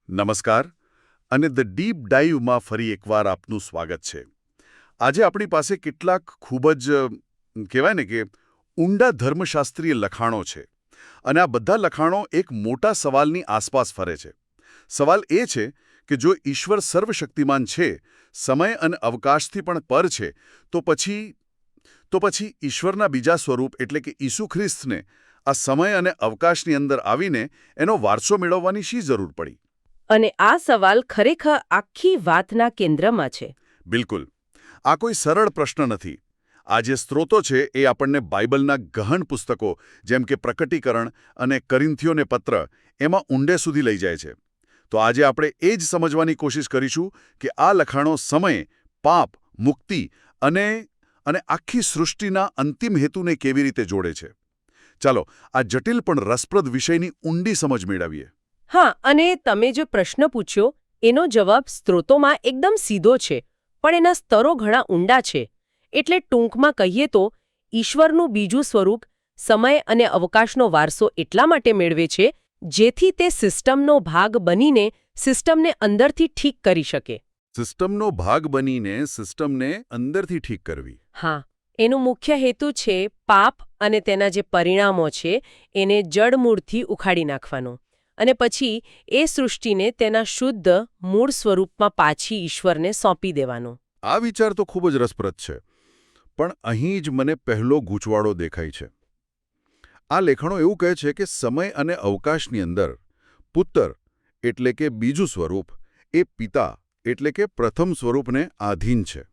નમસ્કાર અને the deep ડાઈવમાં ફરી એકવાર આપનું સ્વાગત છે. આજે આપણી પાસે કેટલાક ખૂબ જ કહેવાય ને કે ઊંડા ધર્મશાસ્ત્રીય લખાણો છે અને આ બધા લખાણો એક મોટા સવાલની આસપાસ ફરે છે. સવાલ એ છે કે જો ઈશ્વર સર્વશક્તિમાન છે, સમય અને અવકાશથી પણ પર છે, તો પછી ઈશ્વરના બીજા સ્વરૂપ એટલે કે ઈસુ ખ્રિસ્તને આ સમય અને અવકાશની અંદર આવીને એનો વારસો મેળવવાની શી જરૂર પડી? અને આ સવાલ ખરેખર આખી વાતના કેન્દ્રમાં છે. બિલકુલ. આ કોઈ સરળ પ્રશ્ન નથી. આ જે સ્ત્રોતો છે એ આપણને બાઇબલના ગહન પુસ્તકો જેમ કે પ્રકટીકરણ અને કોરિન્થીયોને પત્ર એમાં ઊંડે સુધી લઈ જાય છે. તો આજે આપણે એ જ સમજવાની કોશિશ કરીશું કે આ લખાણો સમય, પાપ, મુક્તિ અને આખી સૃષ્ટિના અંતિમ હેતુને કેવી રીતે જોડે છે. ચાલો આ જટિલ પણ રસપ્રદ વિષયની ઊંડી સમજ મેળવીએ. હા, અને તમે જે પ્રશ્ન પૂછ્યો એનો જવાબ સ્ત્રોતોમાં એકદમ સીધો છે, પણ એના સ્તરો ઘણા ઊંડા છે. એટલે ટૂંકમાં કહીએ તો ઈશ્વરનું બીજું સ્વરૂપ સમય અને અવકાશનો વારસો એટલા માટે મેળવે છે જેથી તે સિસ્ટમનો ભાગ બનીને સિસ્ટમને અંદરથી ઠીક કરી શકે. સિસ્ટમનો ભાગ બનીને સિસ્ટમને અંદરથી ઠીક કરવી. હા, એનો મુખ્ય હેતુ છે પાપ અને તેના જે પરિણામો છે એને જડમૂળથી ઉખાડી નાખવાનો અને પછી એ સૃષ્ટિને તેના શુદ્ધ મૂળ સ્વરૂપમાં પાછી ઈશ્વરને સોંપી દેવાનો. આ વિચાર તો ખૂબ જ રસપ્રદ છે, પણ અહીં જ મને પહેલો ગૂંચવાડો દેખાય છે. આ લેખણો એવું કહે છે કે સમય અને અવકાશની અંદર પુત્ર એટલે કે બીજું સ્વરૂપ એ પિતા એટલે કે પ્રથમ સ્વરૂપને આધીન છે.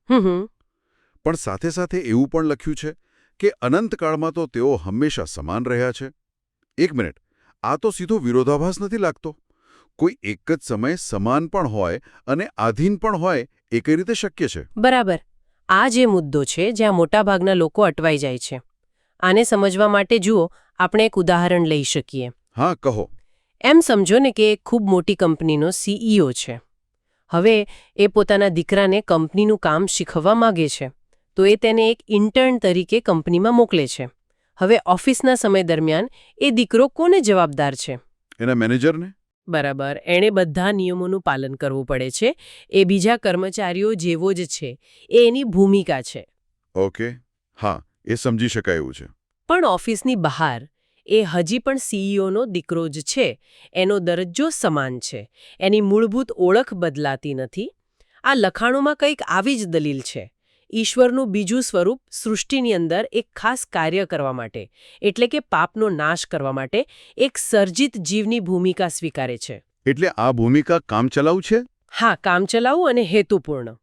પણ સાથે સાથે એવું પણ લખ્યું છે કે અનંતકાળમાં તો તેઓ હંમેશા સમાન રહ્યા છે. એક મિનિટ, આ તો સીધો વિરોધાભાસ નથી લાગતો? કોઈ એક જ સમયે સમાન પણ હોય અને આધીન પણ હોય એ કઈ રીતે શક્ય છે? બરાબર. આ જે મુદ્દો છે જ્યાં મોટાભાગના લોકો અટવાઈ જાય છે. આને સમજવા માટે જુઓ, આપણે એક ઉદાહરણ લઈ શકીએ. હા, કહો. એમ સમજો ને કે એક ખૂબ મોટી કંપનીનો સીઈઓ છે. હવે એ પોતાના દીકરાને કંપનીનું કામ શીખવવા માંગે છે, તો એ તેને એક ઇન્ટર્ન તરીકે કંપનીમાં મોકલે છે. હવે ઓફિસના સમય દરમિયાન એ દીકરો કોને જવાબદાર છે? એના મેનેજરને. બરાબર. એણે બધા નિયમોનું પાલન કરવું પડે છે. એ બીજા કર્મચારીઓ જેવો જ છે. એ એની ભૂમિકા છે. ઓકે, હા, એ સમજી શકાય એવું છે. પણ ઓફિસની બહાર એ હજી પણ સીઈઓનો દીકરો જ છે. એનો દરજ્જો સમાન છે. એની મૂળભૂત ઓળખ બદલાતી નથી. આ લખાણોમાં કંઈક આવી જ દલીલ છે. ઈશ્વરનું બીજું સ્વરૂપ સૃષ્ટિની અંદર એક ખાસ કાર્ય કરવા માટે, એટલે કે પાપનો નાશ કરવા માટે એક સર્જિત જીવની ભૂમિકા સ્વીકારે છે. એટલે આ ભૂમિકા કામચલાઉ છે? હા, કામચલાઉ અને હેતુપૂર્ણ.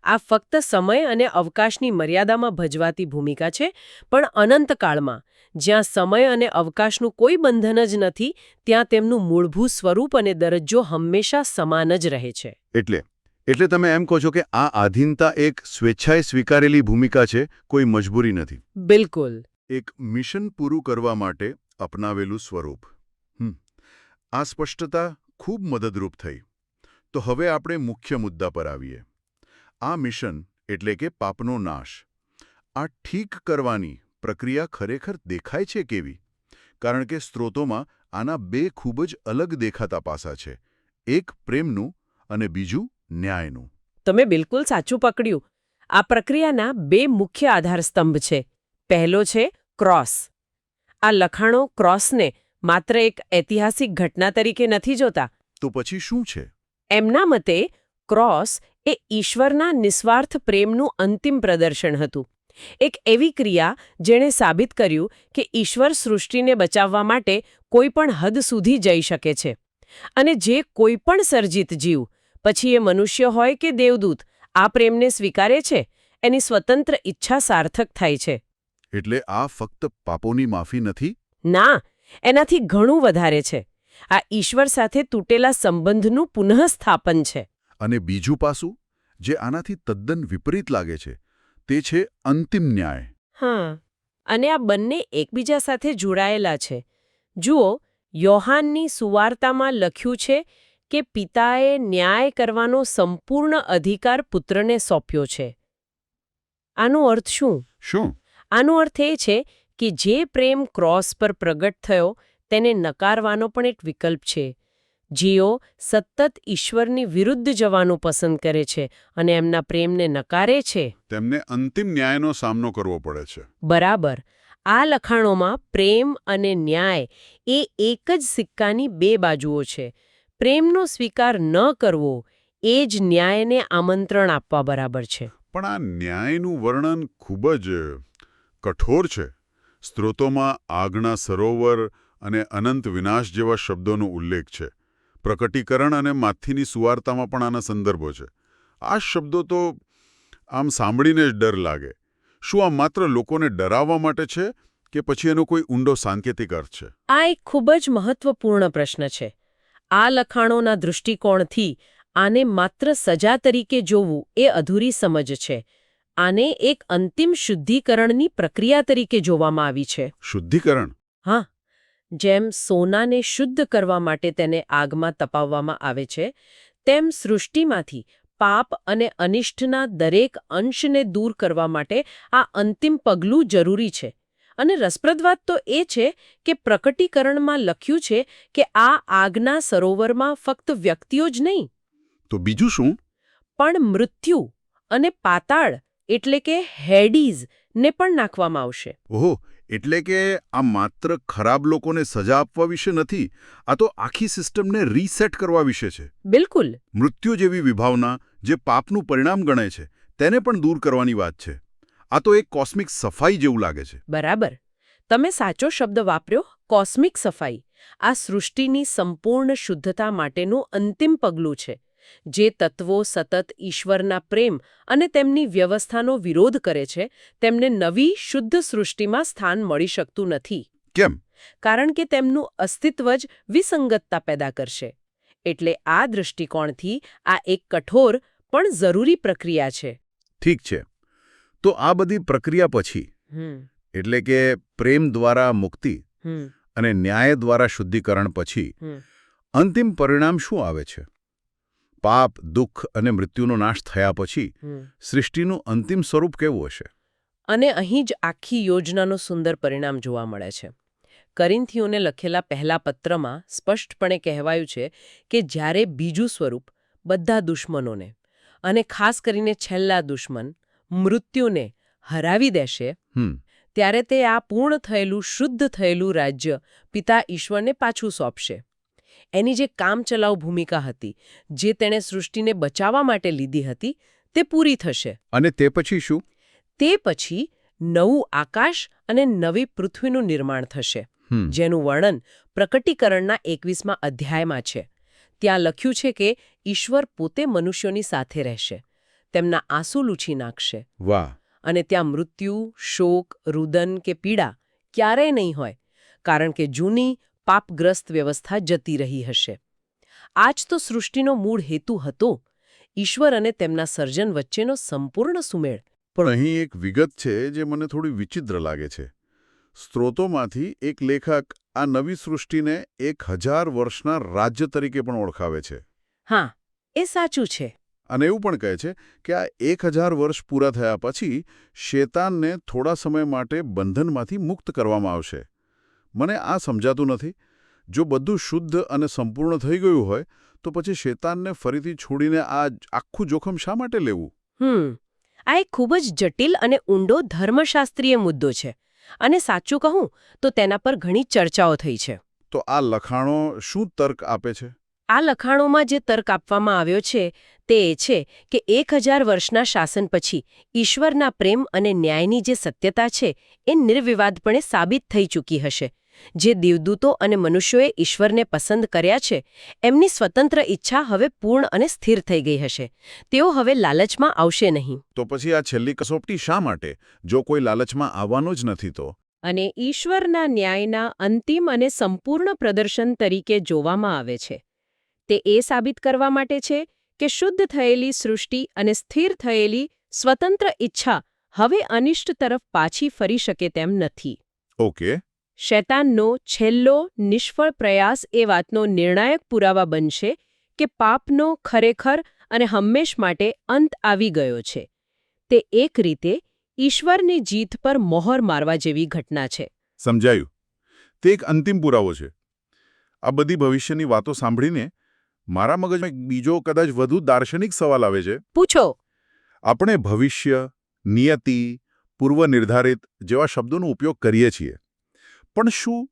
આ ફક્ત સમય અને અવકાશની મર્યાદામાં ભજવાતી ભૂમિકા છે, પણ અનંતકાળમાં જ્યાં સમય અને અવકાશનું કોઈ બંધન જ નથી, ત્યાં તેમનું મૂળભૂત સ્વરૂપ અને દરજ્જો હંમેશા સમાન જ રહે છે. એટલે તમે એમ કહો છો કે આ આધીનતા એક સ્વેચ્છાએ સ્વીકારેલી ભૂમિકા છે, કોઈ મજબૂરી નથી. બિલકુલ. એક મિશન પૂરું કરવા માટે અપનાવેલું સ્વરૂપ. આ સ્પષ્ટતા ખૂબ મદદરૂપ થઈ. તો હવે આપણે મુખ્ય મુદ્દા પર આવીએ. આ મિશન એટલે કે પાપનો નાશ, આ ઠીક કરવાની પ્રક્રિયા ખરેખર દેખાય છે કેવી? કારણ કે સ્ત્રોતોમાં આના બે ખૂબ જ અલગ દેખાતા પાસા છે. એક પ્રેમનું અને બીજું ન્યાયનું. તમે બિલકુલ સાચું પકડ્યું. આ પ્રક્રિયાના બે મુખ્ય આધારસ્તંભ છે. પહેલો છે ક્રોસ. આ લખાણો ક્રોસને માત્ર એક ઐતિહાસિક ઘટના તરીકે નથી જોતા. તો પછી શું છે? એમના મતે ક્રોસ એ ઈશ્વરના નિસ્વાર્થ પ્રેમનું અંતિમ પ્રદર્શન હતું. એક એવી ક્રિયા જેણે સાબિત કર્યું કે ઈશ્વર સૃષ્ટિને બચાવવા માટે કોઈ પણ હદ સુધી જઈ શકે છે. અને જે કોઈ પણ સર્જિત જીવ, પછી એ મનુષ્ય હોય કે દેવદૂત, આ પ્રેમને સ્વીકારે છે, એની સ્વતંત્ર ઈચ્છા સાર્થક થાય છે. એટલે આ ફક્ત પાપોની માફી નથી? ના, એનાથી ઘણું વધારે છે. આ ઈશ્વર સાથે તૂટેલા સંબંધનું પુનઃસ્થાપન છે. અને બીજું પાસું, જે આનાથી તદ્દન વિપરીત લાગે છે, તે છે અંતિમ ન્યાય. હા, અને આ બંને એકબીજા સાથે જોડાયેલા છે. જુઓ, યોહાનની સુવાર્તામાં લખ્યું છે કે પિતાએ ન્યાય કરવાનો સંપૂર્ણ અધિકાર પુત્રને સોંપ્યો છે. આનો અર્થ શું? આનો અર્થ એ છે કે જે પ્રેમ ક્રોસ પર પ્રગટ થયો તેને નકારવાનો પણ એક વિકલ્પ છે. જેઓ સતત ઈશ્વરની વિરુદ્ધ જવાનું પસંદ કરે છે અને એમના પ્રેમને નકારે છે. તેમને અંતિમ ન્યાયનો સામનો કરવો પડે છે. બરાબર. આ લખાણોમાં પ્રેમ અને ન્યાય એ એક જ સિક્કાની બે બાજુઓ છે. પ્રેમનો સ્વીકાર ન કરવો એ જ ન્યાયને આમંત્રણ આપવા બરાબર છે. પણ આ ન્યાયનું વર્ણન ખૂબ જ કઠોર છે. સ્ત્રોતોમાં આગના સરોવર અને અનંત વિનાશ જેવા શબ્દોનો ઉલ્લેખ છે. પ્રકટીકરણ અને માથીની સુવાર્તામાં પણ આના સંદર્ભો છે. આ શબ્દો તો આમ સાંભળીને જ ડર લાગે. શું આ માત્ર લોકોને ડરાવવા માટે છે કે પછી એનો કોઈ ઊંડો સાંકેતિક અર્થ છે? આ એક ખૂબ જ મહત્વપૂર્ણ પ્રશ્ન છે. આ લખાણોના દૃષ્ટિકોણથી આને માત્ર સજા તરીકે જોવું એ અધૂરી સમજ છે. આને એક અંતિમ શુદ્ધિકરણની પ્રક્રિયા તરીકે જોવામાં આવી છે. શુદ્ધિકરણ? હા. જેમ સોનાને શુદ્ધ કરવા માટે તેને આગમાં તપાવવામાં આવે છે, તેમ સૃષ્ટિમાંથી પાપ અને અનિષ્ટના દરેક અંશને દૂર કરવા માટે આ અંતિમ પગલું જરૂરી છે. અને રસપ્રદ વાત તો એ છે કે પ્રકટીકરણમાં લખ્યું છે કે આ આગના સરોવરમાં ફક્ત વ્યક્તિઓ જ નહીં, તો બીજું શું? પણ મૃત્યુ અને પાતાળ એટલે કે હેડીઝ ને પણ નાખવામાં આવશે. ઓહો, એટલે કે આ માત્ર ખરાબ લોકોને સજા આપવા વિશે નથી, આ તો આખી સિસ્ટમને રીસેટ કરવા વિશે છે. બિલકુલ. મૃત્યુ જેવી વિભાવના જે પાપનું પરિણામ ગણાય છે તેને પણ દૂર કરવાની વાત છે. આ તો એક કોસ્મિક સફાઈ જેવું લાગે છે. બરાબર. તમે સાચો શબ્દ વાપર્યો, કોસ્મિક સફાઈ. આ સૃષ્ટિની સંપૂર્ણ શુદ્ધતા માટેનું અંતિમ પગલું છે. જે તત્વો સતત ઈશ્વરના પ્રેમ અને તેમની વ્યવસ્થાનો વિરોધ કરે છે, તેમને નવી શુદ્ધ સૃષ્ટિમાં સ્થાન મળી શકતું નથી. કેમ? કારણ કે તેમનું અસ્તિત્વ જ વિસંગતતા પેદા કરશે. એટલે આ દૃષ્ટિકોણથી આ એક કઠોર પણ જરૂરી પ્રક્રિયા છે. ઠીક છે. તો આ બધી પ્રક્રિયા પછી, એટલે કે પ્રેમ દ્વારા મુક્તિ અને ન્યાય દ્વારા શુદ્ધિકરણ પછી અંતિમ પરિણામ શું આવે છે? પાપ, દુઃખ અને મૃત્યુનો નાશ થયા પછી સૃષ્ટિનું અંતિમ સ્વરૂપ કેવું હશે? અને અહીં જ આખી યોજનાનું સુંદર પરિણામ જોવા મળે છે. કરિન્થીઓને લખેલા પહેલા પત્રમાં સ્પષ્ટપણે કહેવાયું છે કે જ્યારે બીજું સ્વરૂપ બધા દુશ્મનોને અને ખાસ કરીને છેલ્લા દુશ્મન મૃત્યુને હરાવી દેશે, ત્યારે તે આ પૂર્ણ થયેલું શુદ્ધ થયેલું રાજ્ય પિતા ઈશ્વરને પાછું સોંપશે. એની જે કામચલાઉ ભૂમિકા હતી, જે તેણે સૃષ્ટિને બચાવવા માટે લીધી હતી, તે પૂરી થશે. અને તે પછી શું? તે પછી નવું આકાશ અને નવી પૃથ્વીનું નિર્માણ થશે, જેનું વર્ણન પ્રકટીકરણના 21મા અધ્યાયમાં છે. ત્યાં લખ્યું છે કે ઈશ્વર પોતે મનુષ્યોની સાથે રહેશે, તેમના આંસુ લૂછી નાખશે. વાહ! અને ત્યાં મૃત્યુ, શોક, રુદન કે પીડા ક્યારેય નહીં હોય, કારણ કે જૂની પાપગ્રસ્ત વ્યવસ્થા જતી રહી હશે. આ જ તો સૃષ્ટિનો મૂળ હેતુ હતો, ઈશ્વર અને તેમના સર્જન વચ્ચેનો સંપૂર્ણ સુમેળ. પણ અહીં એક વિગત છે જે મને થોડી વિચિત્ર લાગે છે. સ્ત્રોતોમાંથી એક લેખક આ નવી સૃષ્ટિને 1000 વર્ષના રાજ્ય તરીકે પણ ઓળખાવે છે. હા, એ સાચું છે. અને એવું પણ કહે છે કે આ 1000 વર્ષ પૂરા થયા પછી શેતાનને થોડા સમય માટે બંધનમાંથી મુક્ત કરવામાં આવશે. મને આ સમજાતું નથી. જો બધું શુદ્ધ અને સંપૂર્ણ થઈ ગયું હોય તો પછી શેતાનને ફરીથી છોડીને આ આખું જોખમ શા માટે લેવું? આ એક ખૂબ જ જટિલ અને ઊંડો ધર્મશાસ્ત્રીય મુદ્દો છે. અને સાચું કહું તો તેના પર ઘણી ચર્ચાઓ થઈ છે. તો આ લખાણો શું તર્ક આપે છે? આ લખાણોમાં જે તર્ક આપવામાં આવ્યો છે તે એ છે કે 1000 વર્ષના શાસન પછી ઈશ્વરના પ્રેમ અને ન્યાયની જે સત્યતા છે એ નિર્વિવાદપણે સાબિત થઈ ચૂકી હશે. જે દેવદૂતો અને મનુષ્યોએ ઈશ્વરને પસંદ કર્યા છે, એમની સ્વતંત્ર ઈચ્છા હવે પૂર્ણ અને સ્થિર થઈ ગઈ હશે. તેઓ હવે લાલચમાં આવશે નહીં. તો પછી આ છેલ્લી કસોટી શા માટે, જો કોઈ લાલચમાં આવવાનો જ નથી તો? અને ઈશ્વરના ન્યાયના અંતિમ અને સંપૂર્ણ પ્રદર્શન તરીકે જોવામાં આવે છે. તે એ સાબિત કરવા માટે છે કે શુદ્ધ થયેલી સૃષ્ટિ અને સ્થિર થયેલી સ્વતંત્ર ઈચ્છા હવે અનિષ્ટ તરફ પાછી ફરી શકે તેમ નથી. ઓકે. શૈતાનનો છેલ્લો નિષ્ફળ પ્રયાસ એ વાતનો નિર્ણાયક પુરાવા બનશે કે પાપનો ખરેખર અને હંમેશ માટે અંત આવી ગયો છે. તે એક રીતે ઈશ્વરની જીત પર મોહર મારવા જેવી ઘટના છે. સમજાયું. તે એક અંતિમ પુરાવો છે. આ બધી ભવિષ્યની વાતો સાંભળીને મારા મગજમાં એક બીજો કદાચ વધુ દાર્શનિક સવાલ આવે છે. પૂછો. આપણે ભવિષ્ય, નિયતિ, પૂર્વ નિર્ધારિત જેવા શબ્દોનો ઉપયોગ કરીએ છીએ. પણ શું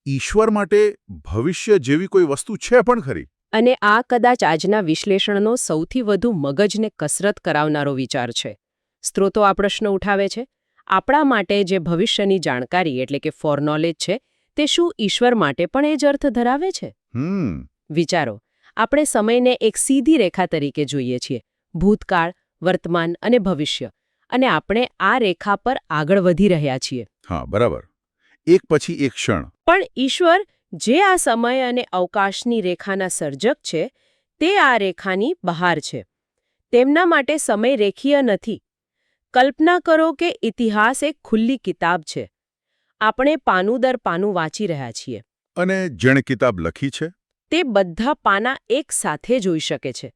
ઈશ્વર માટે ભવિષ્ય જેવી કોઈ વસ્તુ છે પણ ખરી? અને આ કદાચ આજના વિશ્લેષણનો સૌથી વધુ મગજને કસરત કરાવનારો વિચાર છે. સ્ત્રોતો આ પ્રશ્ન ઉઠાવે છે. આપણા માટે જે ભવિષ્યની જાણકારી એટલે કે ફોરનોલેજ છે, તે શું ઈશ્વર માટે પણ એ જ અર્થ ધરાવે છે? વિચારો, આપણે સમયને એક સીધી રેખા તરીકે જોઈએ છીએ. ભૂતકાળ, વર્તમાન અને ભવિષ્ય. અને આપણે આ રેખા પર આગળ વધી રહ્યા છીએ. હા, બરાબર. એક પછી એક ક્ષણ. પણ ઈશ્વર, જે આ સમય અને અવકાશની રેખાના સર્જક છે, તે આ રેખાની બહાર છે. તેમના માટે સમય રેખીય નથી. કલ્પના કરો કે ઇતિહાસ એક ખુલ્લી કિતાબ છે. આપણે પાનું દર પાનું વાંચી રહ્યા છીએ. અને જેણે કિતાબ લખી છે તે બધા પાના એક સાથે જોઈ શકે છે.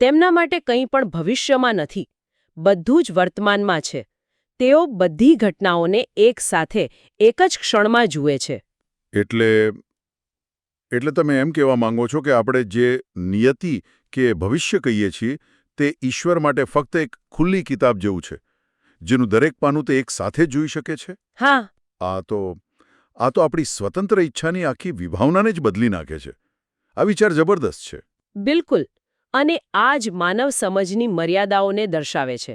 તેમના માટે કંઈ પણ ભવિષ્યમાં નથી. બધું જ વર્તમાનમાં છે. તેઓ બધી ઘટનાઓને એક સાથે એક જ ક્ષણમાં જુએ છે. એટલે તમે એમ કહેવા માંગો છો કે આપણે જે નિયતિ કે ભવિષ્ય કહીએ છીએ તે ઈશ્વર માટે ફક્ત એક ખુલ્લી કિતાબ જેવું છે, જેનું દરેક પાનું તે એક સાથે જોઈ શકે છે? હા. આ તો આપણી સ્વતંત્ર ઈચ્છાની આખી વિભાવનાને જ બદલી નાખે છે. આ વિચાર જબરદસ્ત છે. બિલકુલ. અને આ જ માનવ સમજની મર્યાદાઓને દર્શાવે છે.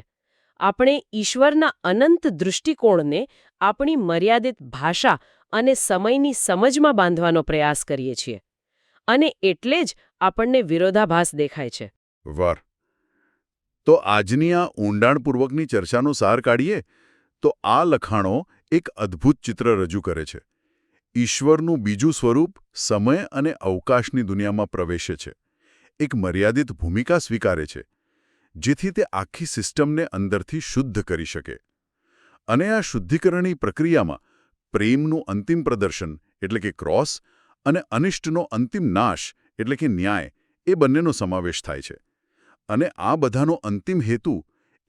આપણે ઈશ્વરના અનંત દૃષ્ટિકોણને આપણી મર્યાદિત ભાષા અને સમયની સમજમાં બાંધવાનો પ્રયાસ કરીએ છીએ. અને એટલે જ આપણને વિરોધાભાસ દેખાય છે. વાહ! તો આજની આ ઊંડાણપૂર્વકની ચર્ચાનો સાર કાઢીએ તો આ લખાણો એક અદ્ભુત ચિત્ર રજૂ કરે છે. ઈશ્વરનું બીજું સ્વરૂપ સમય અને અવકાશની દુનિયામાં પ્રવેશે છે. એક મર્યાદિત ભૂમિકા સ્વીકારે છે, જેથી તે આખી સિસ્ટમને અંદરથી શુદ્ધ કરી શકે. અને આ શુદ્ધિકરણની પ્રક્રિયામાં પ્રેમનું અંતિમ પ્રદર્શન એટલે કે ક્રોસ અને અનિષ્ટનો અંતિમ નાશ એટલે કે ન્યાય એ બંનેનો સમાવેશ થાય છે. અને આ બધાનો અંતિમ હેતુ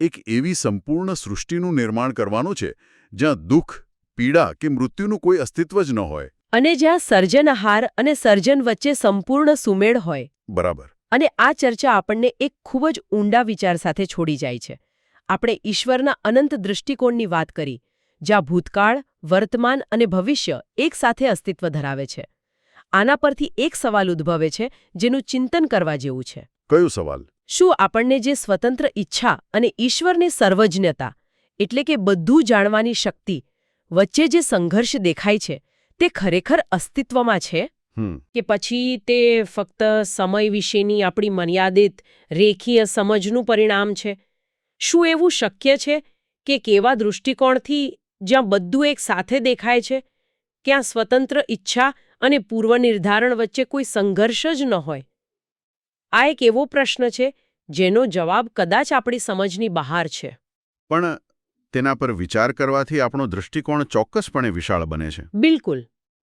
એક એવી સંપૂર્ણ સૃષ્ટિનું નિર્માણ કરવાનો છે જ્યાં દુઃખ, પીડા કે મૃત્યુનું કોઈ અસ્તિત્વ જ ન હોય. અને જ્યાં સર્જનહાર અને સર્જન વચ્ચે સંપૂર્ણ સુમેળ હોય. બરાબર. અને આ ચર્ચા આપણને એક ખૂબ જ ઊંડા વિચાર સાથે છોડી જાય છે. આપણે ઈશ્વરના અનંત દૃષ્ટિકોણની વાત કરી, જ્યાં ભૂતકાળ, વર્તમાન અને ભવિષ્ય એક સાથે અસ્તિત્વ ધરાવે છે. આના પરથી એક સવાલ ઉદ્ભવે છે, જેનું ચિંતન કરવા જેવું છે. કયો સવાલ? શું આપણને જે સ્વતંત્ર ઈચ્છા અને ઈશ્વરની સર્વજ્ઞતા એટલે કે બધું જાણવાની શક્તિ વચ્ચે જે સંઘર્ષ દેખાય છે, તે ખરેખર અસ્તિત્વમાં છે? કે પછી તે ફક્ત સમય વિશેની આપણી મર્યાદિત રેખીય સમજનું પરિણામ છે? શું એવું શક્ય છે કે કેવા દૃષ્ટિકોણથી જ્યાં બધું એક સાથે દેખાય છે, ત્યાં સ્વતંત્ર ઈચ્છા અને પૂર્વનિર્ધારણ વચ્ચે કોઈ સંઘર્ષ જ ન હોય? આ એક એવો પ્રશ્ન છે જેનો જવાબ કદાચ આપણી સમજની બહાર છે. પણ તેના પર વિચાર કરવાથી આપણો દૃષ્ટિકોણ ચોક્કસપણે વિશાળ બને છે. બિલકુલ.